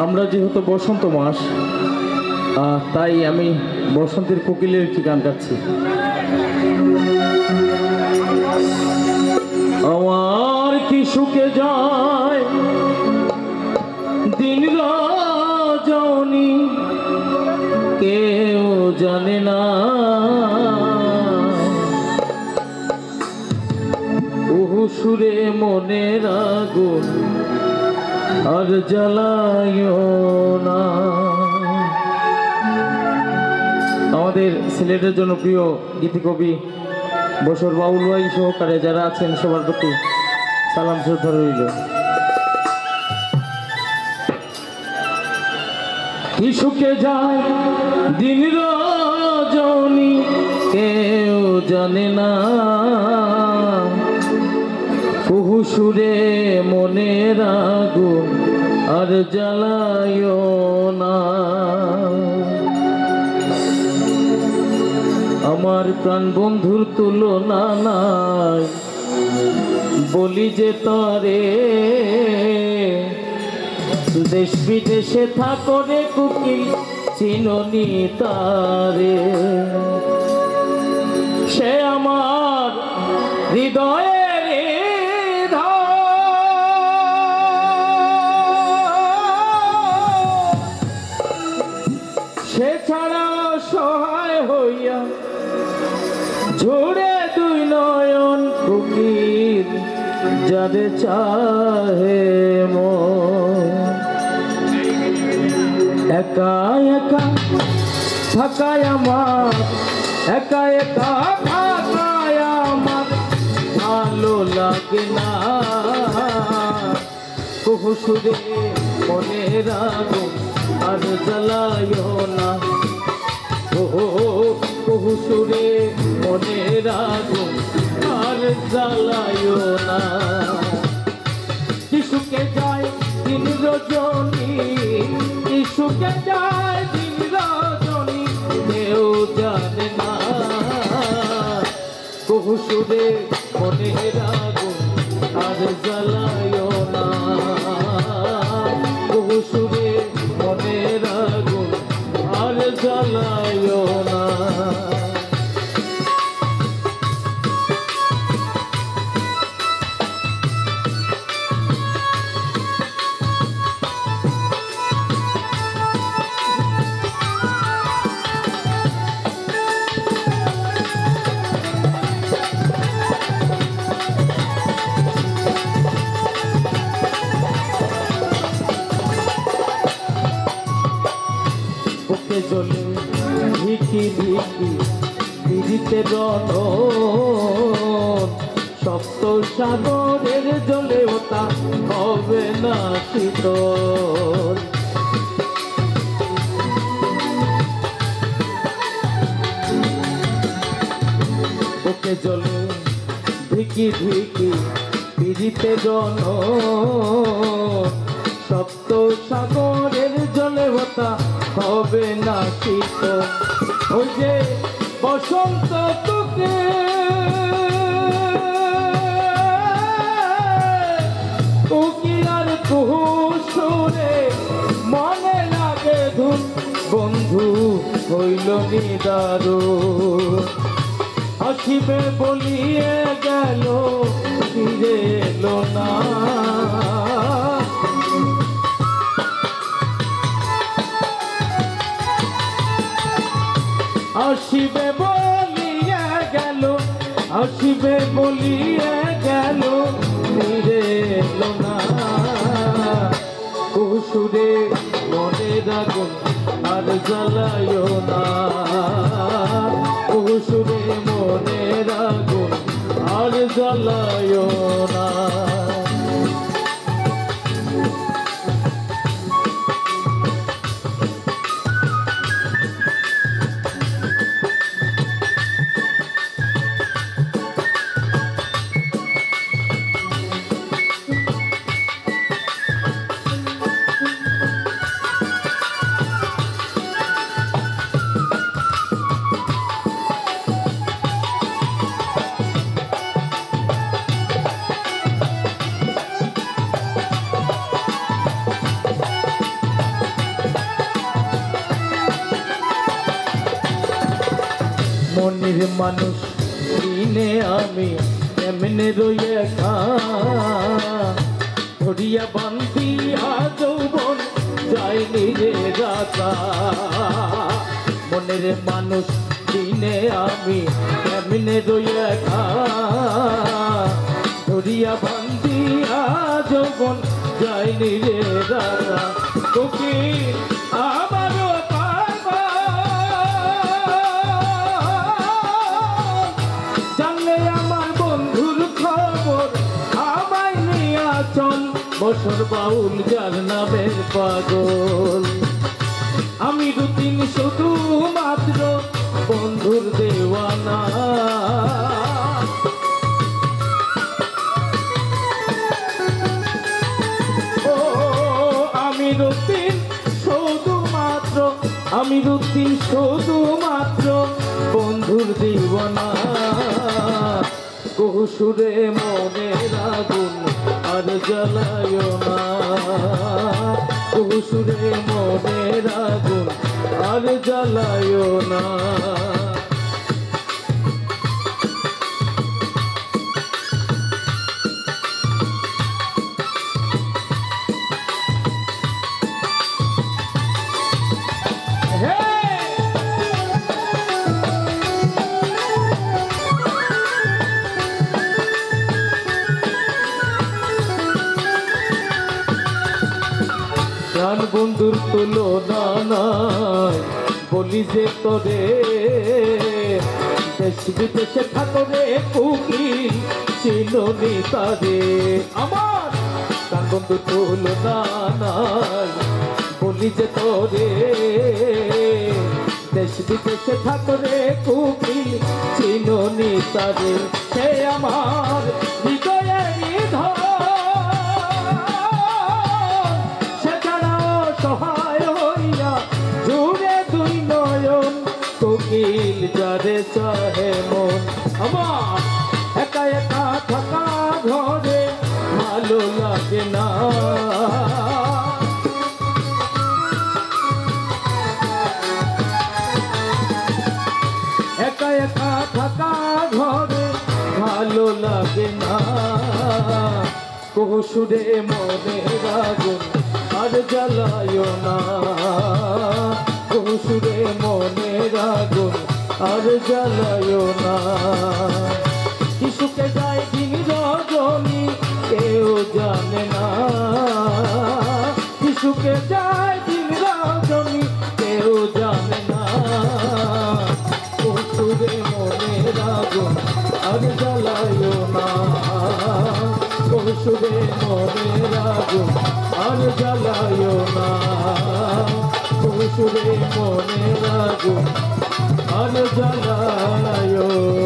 আমরা যেহেতু বসন্ত মাস, তাই আমি বসন্তের কোকিলের একটি গান গাচ্ছি। আমার কি সুখে যায় দিন রজনী, কেউ জানে না। ওহু সুরে মনের আগুন আর জ্বালায়ও না। আমাদের সিলেটের জনপ্রিয় গীতিকবি বসর বাউল ভাই সহকারে যারা আছেন সবার প্রতি সালাম শ্রদ্ধা রইল। কি সুখে যায় দিন রজনী, কেউ জানে না। কুহু সুরে মনের আগুন আর জ্বালায়ও না। আমার প্রাণ বন্ধুর তুলনা নাই, বলি যে তরে দেশ বিদেশে থাকো রে কুকিল, চিননি তারে। সে আমার হৃদয়ে সে ছাড়া সহায় হইয়া ঝরে দুই নয়ন কুকিল যাদের চাহে মন। একা একা থাকায় আমার, একা একা থাকায় আমার ভালো লাগে না। কুহু সুরে মনের আগুন আর জ্বালায়ও না। কুহু সুরে মনের আগুন আর জ্বালায়ও না। কি সুখে যায় দিন রজনী, কি সুখে যায় দিন রজনী, কেউ জানে না। কুহু সুরে মনের আগুন আর জ্বালায়ও না। কুহু সুরে মনের আগুন আর জ্বালায়ও না। বুকে জ্বলে ধিকি ধিকি দিদিতে রণ, সপ্ত সাগরের জলে ওটা হবে না শীতল। বুকে জ্বলে ধিকি ধিকি দিদিতে রণ, সপ্ত সাগরের জলে ওটা হবে না শীতল। ওই যে বসন্ত তোকে কোকিল আর কুহু সুরে মনে লাগে ধুন, বন্ধু হইল নিদারুণ। আসিবে বলিয়ে গেল ফিরে এলো না। আসিবে বলিয়ে গেল, আসিবে বলিয়ে গেল, ফিরে এলো না। কুহু সুরে মনের আগুন আর জ্বালায়ও না। কুহু সুরে মনের আগুন আর জ্বালায়ও না। মনের মানুষ দিনে আমি এমনে রইয়া ধরিয়া বান্ধিয়া যৌবন যায়নি রে রাতা মনের মানুষ দিনে আমি এমনে রইয়া ধরিয়া বান্ধিয়া যৌবন যায়নি রে রাতা তোকে আমারও পারবা জানলে আমার বন্ধুর খবর আমায় নিয়া চল বছর বাউল যার নামের পাগল আমি দুদিন শুধু মাত্র বন্ধুর দেওয়ানা আমি দুদিন শুধুমাত্র বন্ধুর দিওয়ানা কহুসুরে মনের আগুন আর জ্বালায় না কহুসুরে মনের আগুন আর জ্বালায় না প্রাণ বন্ধুর তুলনা নাই বলি যে তোরে দেশ বিদেশে থাকরে কুকিল চিননি তারে আমার প্রাণ বন্ধুর তুলনা নাই বলি যে তোরে দেশ বিদেশে থাকরে কুকিল চিননি তারে সে আমার হৃদয়ে নিধন কোকিল যারে চাহে মন আমার একা একা থাকা ঘরে ভালো লাগে না একা একা থাকা ঘরে ভালো লাগে না কহুসুরে মনের আগুন আর জ্বালায় না কহুসুরে মনের আগুন আর জ্বালায় না শিশুকে যায় দিন রজনী কেউ জানে না শিশুকে যায় দিন রজনী কেউ জানে না কহুসুরে মনের আগুন আর জ্বালায় না কহুসুরে মনের আগুন আর জ্বালায় না কহুসুরে মনের আগুন আর জ্বালায়